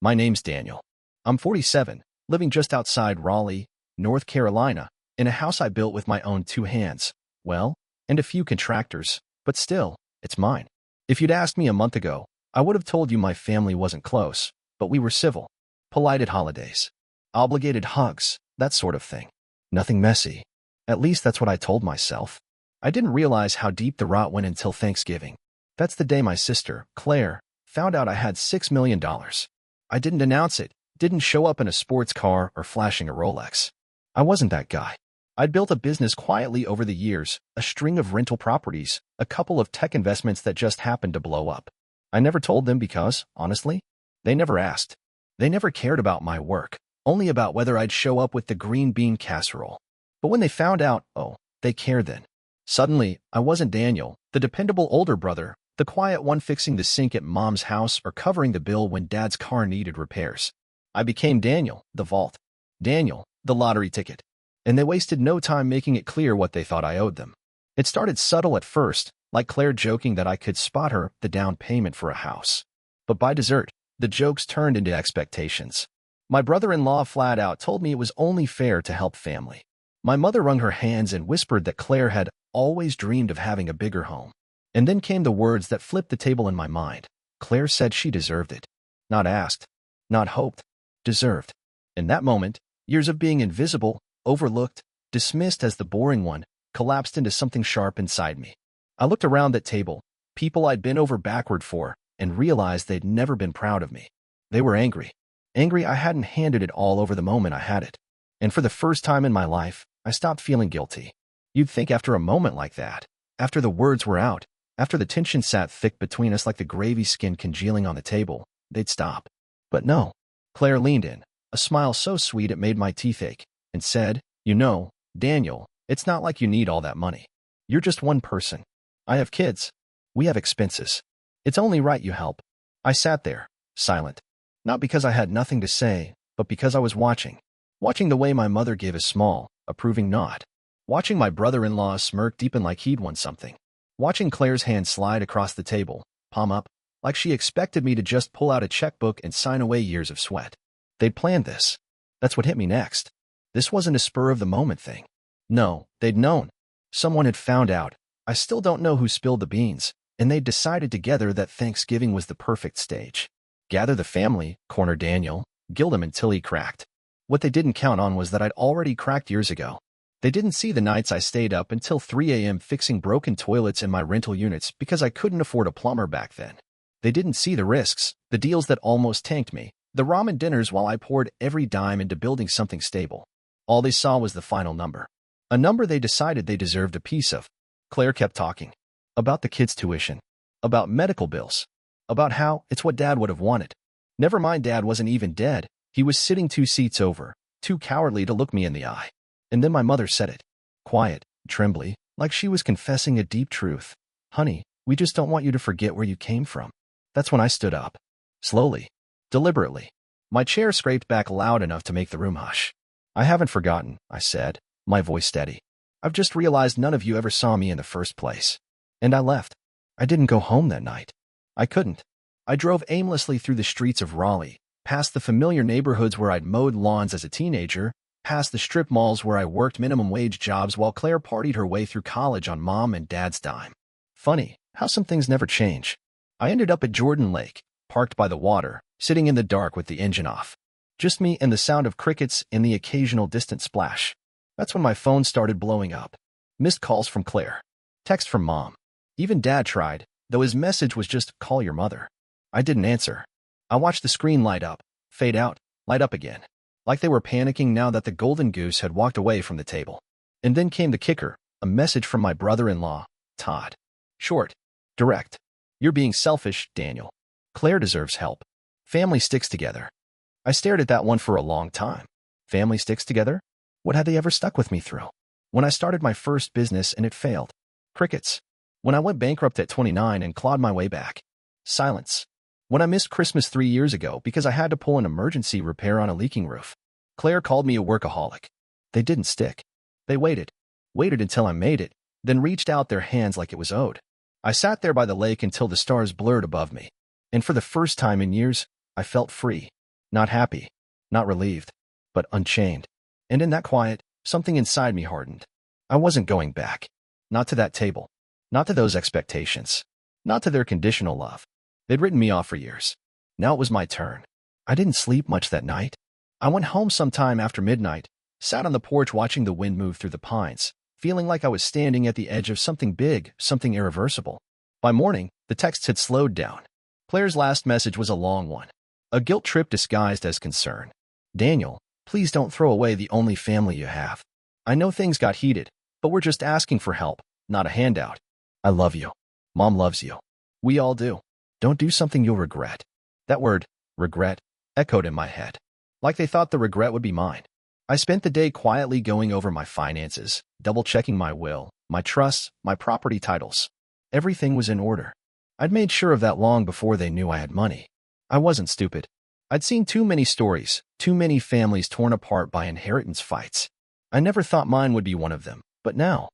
My name's Daniel. I'm 47, living just outside Raleigh, North Carolina, in a house I built with my own two hands. Well, and a few contractors, but still, it's mine. If you'd asked me a month ago, I would have told you my family wasn't close, but we were civil, polite at holidays, obligated hugs, that sort of thing. Nothing messy. At least that's what I told myself. I didn't realize how deep the rot went until Thanksgiving. That's the day my sister, Claire, found out I had $6 million. I didn't announce it, didn't show up in a sports car or flashing a Rolex. I wasn't that guy. I'd built a business quietly over the years, a string of rental properties, a couple of tech investments that just happened to blow up. I never told them because, honestly, they never asked. They never cared about my work, only about whether I'd show up with the green bean casserole. But when they found out, oh, they cared then. Suddenly, I wasn't Daniel, the dependable older brother, the quiet one fixing the sink at mom's house or covering the bill when dad's car needed repairs. I became Daniel, the vault. Daniel, the lottery ticket. And they wasted no time making it clear what they thought I owed them. It started subtle at first, like Claire joking that I could spot her the down payment for a house. But by dessert, the jokes turned into expectations. My brother-in-law flat out told me it was only fair to help family. My mother wrung her hands and whispered that Claire had always dreamed of having a bigger home. And then came the words that flipped the table in my mind. Claire said she deserved it. Not asked, not hoped, deserved. In that moment, years of being invisible, overlooked, dismissed as the boring one, collapsed into something sharp inside me. I looked around that table, people I'd been over backward for, and realized they'd never been proud of me. They were angry. Angry I hadn't handed it all over the moment I had it. And for the first time in my life, I stopped feeling guilty. You'd think after a moment like that, after the words were out, after the tension sat thick between us like the gravy skin congealing on the table, they'd stop. But no. Claire leaned in, a smile so sweet it made my teeth ache, and said, "You know, Daniel, it's not like you need all that money. You're just one person. I have kids. We have expenses. It's only right you help." I sat there, silent. Not because I had nothing to say, but because I was watching. Watching the way my mother gave a small, approving nod. Watching my brother-in-law smirk deepen like he'd won something. Watching Claire's hand slide across the table, palm up, like she expected me to just pull out a checkbook and sign away years of sweat. They'd planned this. That's what hit me next. This wasn't a spur-of-the-moment thing. No, they'd known. Someone had found out. I still don't know who spilled the beans, and they'd decided together that Thanksgiving was the perfect stage. Gather the family, corner Daniel, gild him until he cracked. What they didn't count on was that I'd already cracked years ago. They didn't see the nights I stayed up until 3 a.m. fixing broken toilets in my rental units because I couldn't afford a plumber back then. They didn't see the risks, the deals that almost tanked me, the ramen dinners while I poured every dime into building something stable. All they saw was the final number. A number they decided they deserved a piece of. Claire kept talking. About the kids' tuition. About medical bills. About how it's what Dad would have wanted. Never mind, Dad wasn't even dead. He was sitting 2 seats over, too cowardly to look me in the eye. And then my mother said it. Quiet, trembly, like she was confessing a deep truth. "Honey, we just don't want you to forget where you came from." That's when I stood up. Slowly. Deliberately. My chair scraped back loud enough to make the room hush. "I haven't forgotten," I said, my voice steady. "I've just realized none of you ever saw me in the first place." And I left. I didn't go home that night. I couldn't. I drove aimlessly through the streets of Raleigh, past the familiar neighborhoods where I'd mowed lawns as a teenager, past the strip malls where I worked minimum wage jobs while Claire partied her way through college on Mom and Dad's dime. Funny how some things never change. I ended up at Jordan Lake, parked by the water, sitting in the dark with the engine off. Just me and the sound of crickets and the occasional distant splash. That's when my phone started blowing up. Missed calls from Claire. Text from Mom. Even Dad tried, though his message was just, "Call your mother." I didn't answer. I watched the screen light up, fade out, light up again. Like they were panicking now that the golden goose had walked away from the table. And then came the kicker, a message from my brother-in-law, Todd. Short. Direct. "You're being selfish, Daniel. Claire deserves help. Family sticks together." I stared at that one for a long time. Family sticks together? What had they ever stuck with me through? When I started my first business and it failed. Crickets. When I went bankrupt at 29 and clawed my way back. Silence. When I missed Christmas 3 years ago because I had to pull an emergency repair on a leaking roof. Claire called me a workaholic. They didn't stick. They waited. Waited until I made it, then reached out their hands like it was owed. I sat there by the lake until the stars blurred above me. And for the first time in years, I felt free. Not happy, not relieved, but unchained. And in that quiet, something inside me hardened. I wasn't going back. Not to that table. Not to those expectations. Not to their conditional love. They'd written me off for years. Now it was my turn. I didn't sleep much that night. I went home sometime after midnight, sat on the porch watching the wind move through the pines, feeling like I was standing at the edge of something big, something irreversible. By morning, the texts had slowed down. Claire's last message was a long one. A guilt trip disguised as concern. Daniel, please don't throw away the only family you have. I know things got heated, but we're just asking for help, not a handout. I love you. Mom loves you. We all do. Don't do something you'll regret. That word, regret, echoed in my head. Like they thought the regret would be mine. I spent the day quietly going over my finances, double-checking my will, my trusts, my property titles. Everything was in order. I'd made sure of that long before they knew I had money. I wasn't stupid. I'd seen too many stories, too many families torn apart by inheritance fights. I never thought mine would be one of them, but now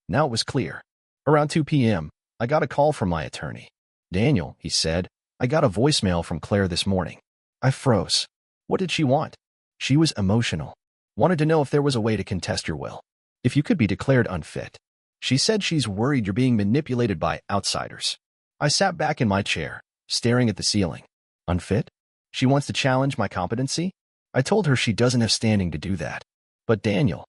it was clear. Around 2 p.m., I got a call from my attorney. Daniel, he said, I got a voicemail from Claire this morning. I froze. What did she want? She was emotional. Wanted to know if there was a way to contest your will. If you could be declared unfit. She said she's worried you're being manipulated by outsiders. I sat back in my chair, staring at the ceiling. Unfit? She wants to challenge my competency? I told her she doesn't have standing to do that. But Daniel,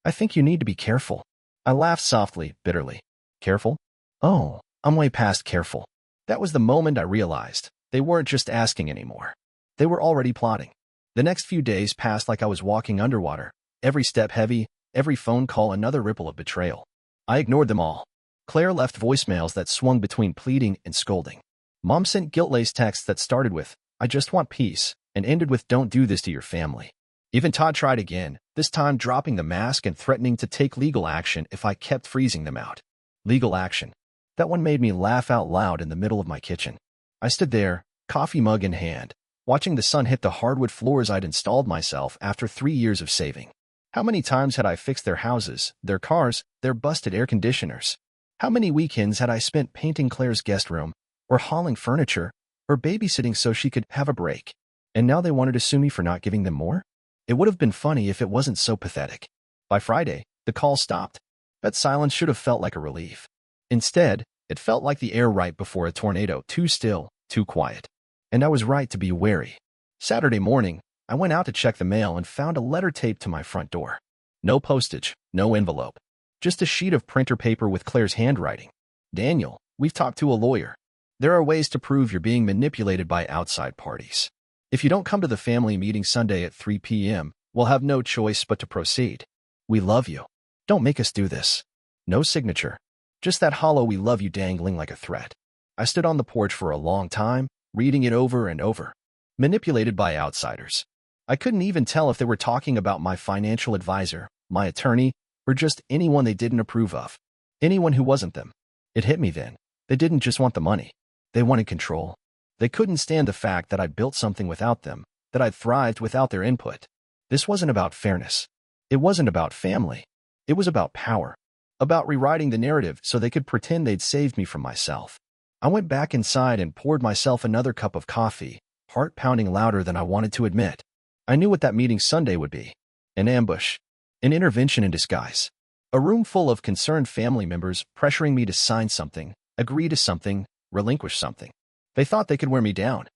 I think you need to be careful. I laughed softly, bitterly. Careful? Oh, I'm way past careful. That was the moment I realized they weren't just asking anymore. They were already plotting. The next few days passed like I was walking underwater, every step heavy, every phone call another ripple of betrayal. I ignored them all. Claire left voicemails that swung between pleading and scolding. Mom sent guilt-laced texts that started with, I just want peace, and ended with don't do this to your family. Even Todd tried again, this time dropping the mask and threatening to take legal action if I kept freezing them out. Legal action. That one made me laugh out loud in the middle of my kitchen. I stood there, coffee mug in hand, watching the sun hit the hardwood floors I'd installed myself after 3 years of saving. How many times had I fixed their houses, their cars, their busted air conditioners? How many weekends had I spent painting Claire's guest room, or hauling furniture, or babysitting so she could have a break? And now they wanted to sue me for not giving them more? It would have been funny if it wasn't so pathetic. By Friday, the call stopped. That silence should have felt like a relief. Instead, it felt like the air right before a tornado, too still, too quiet. And I was right to be wary. Saturday morning, I went out to check the mail and found a letter taped to my front door. No postage, no envelope. Just a sheet of printer paper with Claire's handwriting. Daniel, we've talked to a lawyer. There are ways to prove you're being manipulated by outside parties. If you don't come to the family meeting Sunday at 3 p.m., we'll have no choice but to proceed. We love you. Don't make us do this. No signature. Just that hollow we love you dangling like a threat. I stood on the porch for a long time, reading it over and over. Manipulated by outsiders. I couldn't even tell if they were talking about my financial advisor, my attorney, or just anyone they didn't approve of. Anyone who wasn't them. It hit me then. They didn't just want the money. They wanted control. They couldn't stand the fact that I'd built something without them, that I'd thrived without their input. This wasn't about fairness. It wasn't about family. It was about power. About rewriting the narrative so they could pretend they'd saved me from myself. I went back inside and poured myself another cup of coffee, heart pounding louder than I wanted to admit. I knew what that meeting Sunday would be. An ambush. An intervention in disguise. A room full of concerned family members pressuring me to sign something, agree to something, relinquish something. They thought they could wear me down.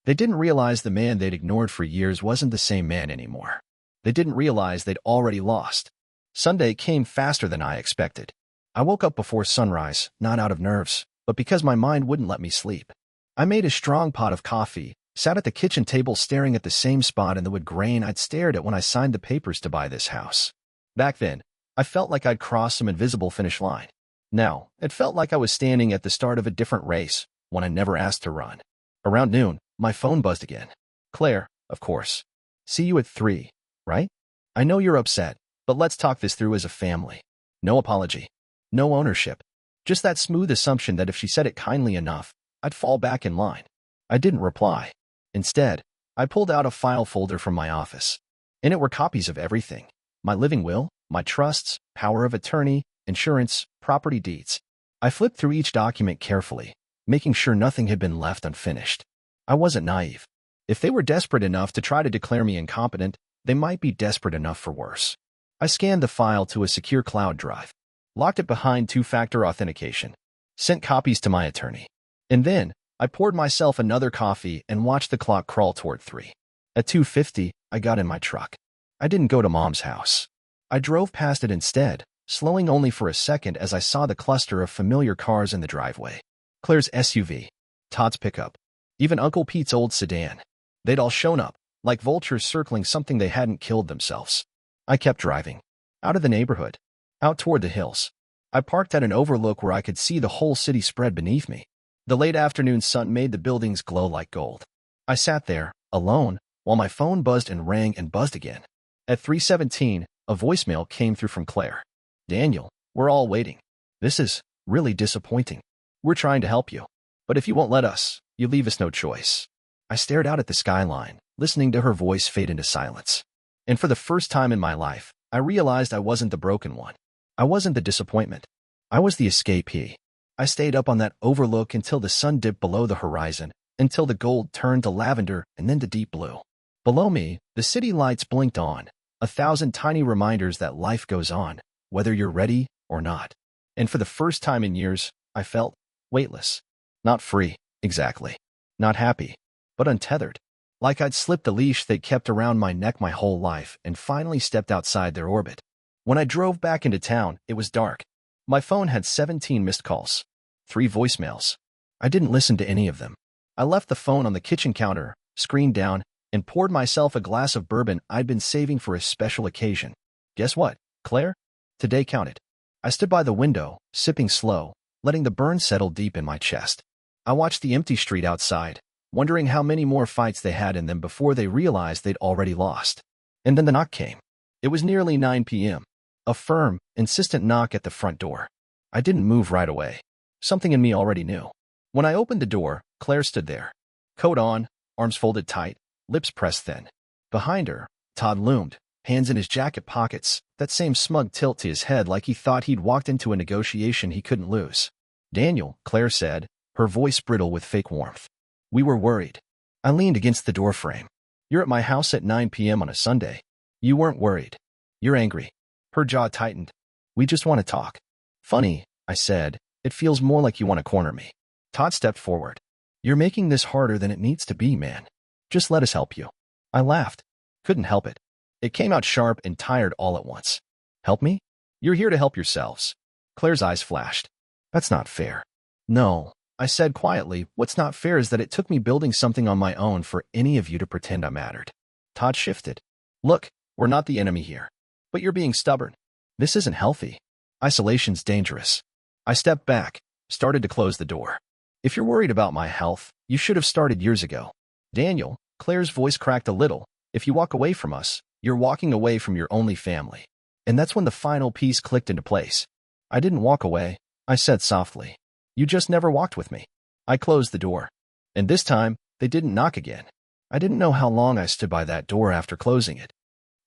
They didn't realize the man they'd ignored for years wasn't the same man anymore. They didn't realize they'd already lost. Sunday came faster than I expected. I woke up before sunrise, not out of nerves, but because my mind wouldn't let me sleep. I made a strong pot of coffee, sat at the kitchen table staring at the same spot in the wood grain I'd stared at when I signed the papers to buy this house. Back then, I felt like I'd crossed some invisible finish line. Now, it felt like I was standing at the start of a different race, one I never asked to run. Around noon, my phone buzzed again. Claire, of course. See you at 3, right? I know you're upset, but let's talk this through as a family. No apology. No ownership. Just that smooth assumption that if she said it kindly enough, I'd fall back in line. I didn't reply. Instead, I pulled out a file folder from my office. In it were copies of everything. My living will, my trusts, power of attorney, insurance, property deeds. I flipped through each document carefully, making sure nothing had been left unfinished. I wasn't naive. If they were desperate enough to try to declare me incompetent, they might be desperate enough for worse. I scanned the file to a secure cloud drive, locked it behind two-factor authentication, sent copies to my attorney. And then, I poured myself another coffee and watched the clock crawl toward 3. At 2:50, I got in my truck. I didn't go to Mom's house. I drove past it instead, slowing only for a second as I saw the cluster of familiar cars in the driveway. Claire's SUV, Todd's pickup, even Uncle Pete's old sedan. They'd all shown up, like vultures circling something they hadn't killed themselves. I kept driving. Out of the neighborhood. Out toward the hills. I parked at an overlook where I could see the whole city spread beneath me. The late afternoon sun made the buildings glow like gold. I sat there, alone, while my phone buzzed and rang and buzzed again. At 3:17, a voicemail came through from Claire. "Daniel, we're all waiting. This is really disappointing. We're trying to help you. But if you won't let us, you leave us no choice." I stared out at the skyline, listening to her voice fade into silence. And for the first time in my life, I realized I wasn't the broken one. I wasn't the disappointment. I was the escapee. I stayed up on that overlook until the sun dipped below the horizon, until the gold turned to lavender and then to deep blue. Below me, the city lights blinked on, 1,000 tiny reminders that life goes on, whether you're ready or not. And for the first time in years, I felt weightless. Not free, exactly. Not happy, but untethered. Like I'd slipped the leash they'd kept around my neck my whole life and finally stepped outside their orbit. When I drove back into town, it was dark. My phone had 17 missed calls. 3 voicemails. I didn't listen to any of them. I left the phone on the kitchen counter, screen down, and poured myself a glass of bourbon I'd been saving for a special occasion. Guess what, Claire? Today counted. I stood by the window, sipping slow, letting the burn settle deep in my chest. I watched the empty street outside, wondering how many more fights they had in them before they realized they'd already lost. And then the knock came. It was nearly 9 p.m. A firm, insistent knock at the front door. I didn't move right away. Something in me already knew. When I opened the door, Claire stood there. Coat on, arms folded tight, lips pressed thin. Behind her, Todd loomed, hands in his jacket pockets, that same smug tilt to his head like he thought he'd walked into a negotiation he couldn't lose. "Daniel," Claire said, her voice brittle with fake warmth. "We were worried." I leaned against the doorframe. "You're at my house at 9 p.m. on a Sunday. You weren't worried. You're angry." Her jaw tightened. "We just want to talk." "Funny," I said. "It feels more like you want to corner me." Todd stepped forward. "You're making this harder than it needs to be, man. Just let us help you." I laughed. Couldn't help it. It came out sharp and tired all at once. "Help me? You're here to help yourselves." Claire's eyes flashed. "That's not fair." "No," I said quietly. "What's not fair is that it took me building something on my own for any of you to pretend I mattered." Todd shifted. "Look, we're not the enemy here. But you're being stubborn. This isn't healthy. Isolation's dangerous." I stepped back, started to close the door. "If you're worried about my health, you should have started years ago." "Daniel," Claire's voice cracked a little, "if you walk away from us, you're walking away from your only family." And that's when the final piece clicked into place. "I didn't walk away," I said softly. "You just never walked with me." I closed the door. And this time, they didn't knock again. I didn't know how long I stood by that door after closing it.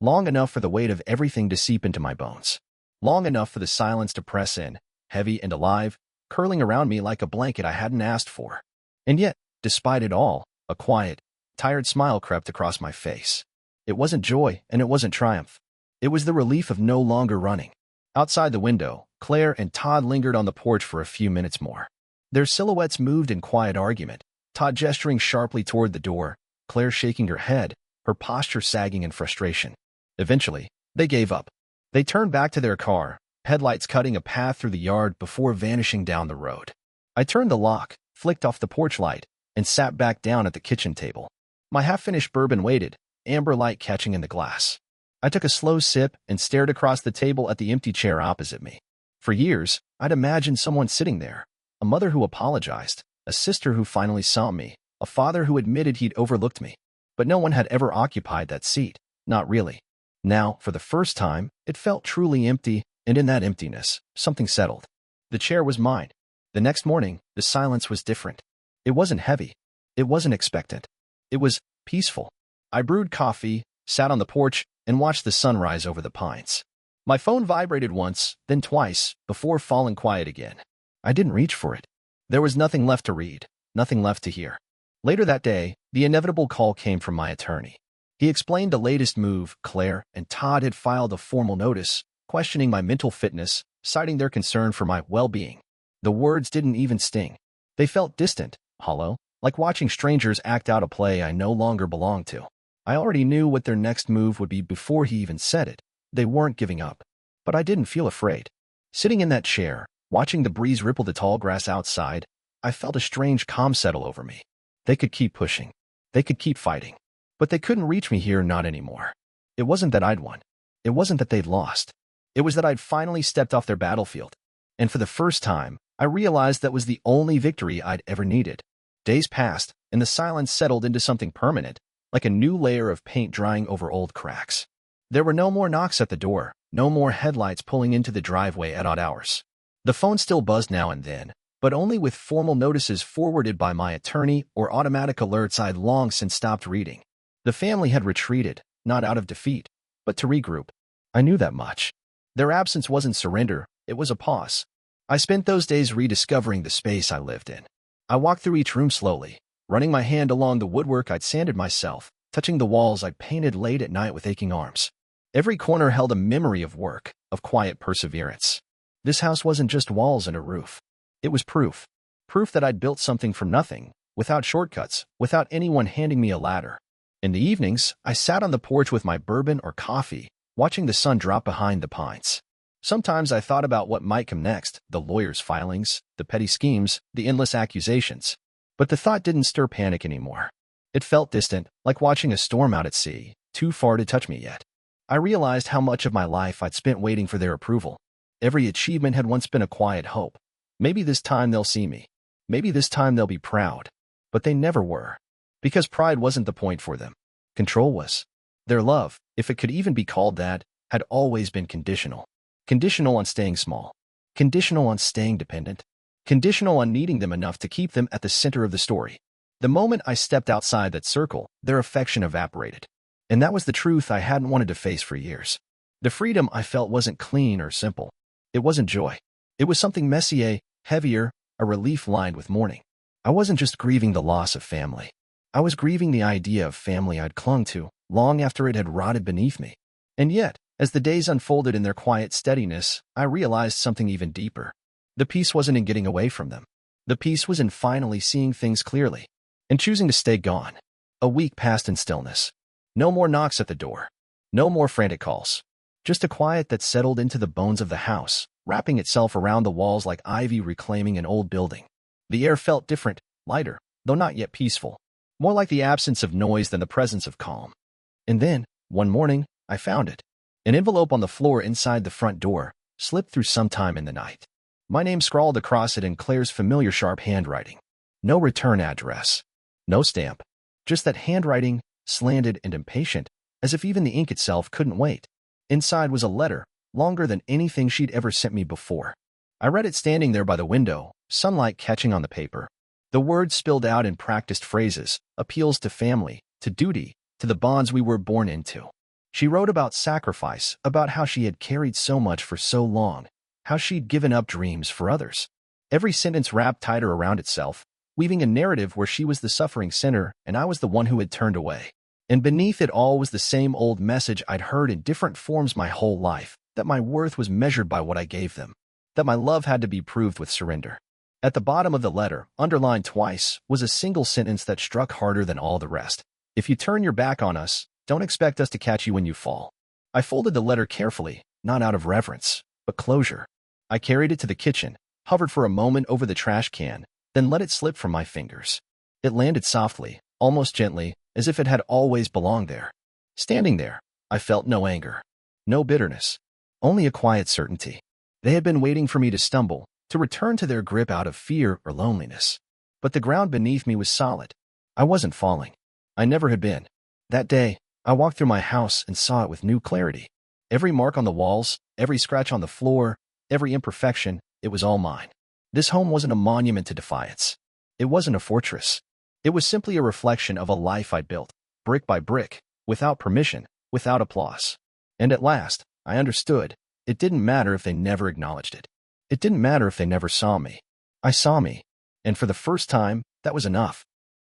Long enough for the weight of everything to seep into my bones. Long enough for the silence to press in, heavy and alive, curling around me like a blanket I hadn't asked for. And yet, despite it all, a quiet, tired smile crept across my face. It wasn't joy and it wasn't triumph. It was the relief of no longer running. Outside the window, Claire and Todd lingered on the porch for a few minutes more. Their silhouettes moved in quiet argument, Todd gesturing sharply toward the door, Claire shaking her head, her posture sagging in frustration. Eventually, they gave up. They turned back to their car, headlights cutting a path through the yard before vanishing down the road. I turned the lock, flicked off the porch light, and sat back down at the kitchen table. My half-finished bourbon waited, amber light catching in the glass. I took a slow sip and stared across the table at the empty chair opposite me. For years, I'd imagined someone sitting there, a mother who apologized, a sister who finally saw me, a father who admitted he'd overlooked me. But no one had ever occupied that seat, not really. Now, for the first time, it felt truly empty, and in that emptiness, something settled. The chair was mine. The next morning, the silence was different. It wasn't heavy. It wasn't expectant. It was peaceful. I brewed coffee, sat on the porch, and watched the sunrise over the pines. My phone vibrated once, then twice, before falling quiet again. I didn't reach for it. There was nothing left to read, nothing left to hear. Later that day, the inevitable call came from my attorney. He explained the latest move. Claire and Todd had filed a formal notice, questioning my mental fitness, citing their concern for my well-being. The words didn't even sting. They felt distant, hollow, like watching strangers act out a play I no longer belonged to. I already knew what their next move would be before he even said it. They weren't giving up. But I didn't feel afraid. Sitting in that chair, watching the breeze ripple the tall grass outside, I felt a strange calm settle over me. They could keep pushing. They could keep fighting. But they couldn't reach me here, not anymore. It wasn't that I'd won. It wasn't that they'd lost. It was that I'd finally stepped off their battlefield. And for the first time, I realized that was the only victory I'd ever needed. Days passed, and the silence settled into something permanent, like a new layer of paint drying over old cracks. There were no more knocks at the door, no more headlights pulling into the driveway at odd hours. The phone still buzzed now and then, but only with formal notices forwarded by my attorney or automatic alerts I'd long since stopped reading. The family had retreated, not out of defeat, but to regroup. I knew that much. Their absence wasn't surrender, it was a pause. I spent those days rediscovering the space I lived in. I walked through each room slowly, running my hand along the woodwork I'd sanded myself, touching the walls I'd painted late at night with aching arms. Every corner held a memory of work, of quiet perseverance. This house wasn't just walls and a roof. It was proof. Proof that I'd built something from nothing, without shortcuts, without anyone handing me a ladder. In the evenings, I sat on the porch with my bourbon or coffee, watching the sun drop behind the pines. Sometimes I thought about what might come next, the lawyers' filings, the petty schemes, the endless accusations. But the thought didn't stir panic anymore. It felt distant, like watching a storm out at sea, too far to touch me yet. I realized how much of my life I'd spent waiting for their approval. Every achievement had once been a quiet hope. Maybe this time they'll see me. Maybe this time they'll be proud. But they never were. Because pride wasn't the point for them. Control was. Their love, if it could even be called that, had always been conditional. Conditional on staying small. Conditional on staying dependent. Conditional on needing them enough to keep them at the center of the story. The moment I stepped outside that circle, their affection evaporated. And that was the truth I hadn't wanted to face for years. The freedom I felt wasn't clean or simple. It wasn't joy. It was something messier, heavier, a relief lined with mourning. I wasn't just grieving the loss of family. I was grieving the idea of family I'd clung to, long after it had rotted beneath me. And yet, as the days unfolded in their quiet steadiness, I realized something even deeper. The peace wasn't in getting away from them. The peace was in finally seeing things clearly, and choosing to stay gone. A week passed in stillness. No more knocks at the door. No more frantic calls. Just a quiet that settled into the bones of the house, wrapping itself around the walls like ivy reclaiming an old building. The air felt different, lighter, though not yet peaceful. More like the absence of noise than the presence of calm. And then, one morning, I found it. An envelope on the floor inside the front door, slipped through sometime in the night. My name scrawled across it in Claire's familiar sharp handwriting. No return address. No stamp. Just that handwriting, slanted and impatient, as if even the ink itself couldn't wait. Inside was a letter, longer than anything she'd ever sent me before. I read it standing there by the window, sunlight catching on the paper. The words spilled out in practiced phrases, appeals to family, to duty, to the bonds we were born into. She wrote about sacrifice, about how she had carried so much for so long, how she'd given up dreams for others. Every sentence wrapped tighter around itself, weaving a narrative where she was the suffering sinner and I was the one who had turned away. And beneath it all was the same old message I'd heard in different forms my whole life, that my worth was measured by what I gave them, that my love had to be proved with surrender. At the bottom of the letter, underlined twice, was a single sentence that struck harder than all the rest. If you turn your back on us, don't expect us to catch you when you fall. I folded the letter carefully, not out of reverence, but closure. I carried it to the kitchen, hovered for a moment over the trash can, then let it slip from my fingers. It landed softly, almost gently, as if it had always belonged there. Standing there, I felt no anger, no bitterness, only a quiet certainty. They had been waiting for me to stumble, to return to their grip out of fear or loneliness. But the ground beneath me was solid. I wasn't falling. I never had been. That day, I walked through my house and saw it with new clarity. Every mark on the walls, every scratch on the floor, every imperfection, it was all mine. This home wasn't a monument to defiance. It wasn't a fortress. It was simply a reflection of a life I'd built, brick by brick, without permission, without applause. And at last, I understood. It didn't matter if they never acknowledged it. It didn't matter if they never saw me. I saw me. And for the first time, that was enough.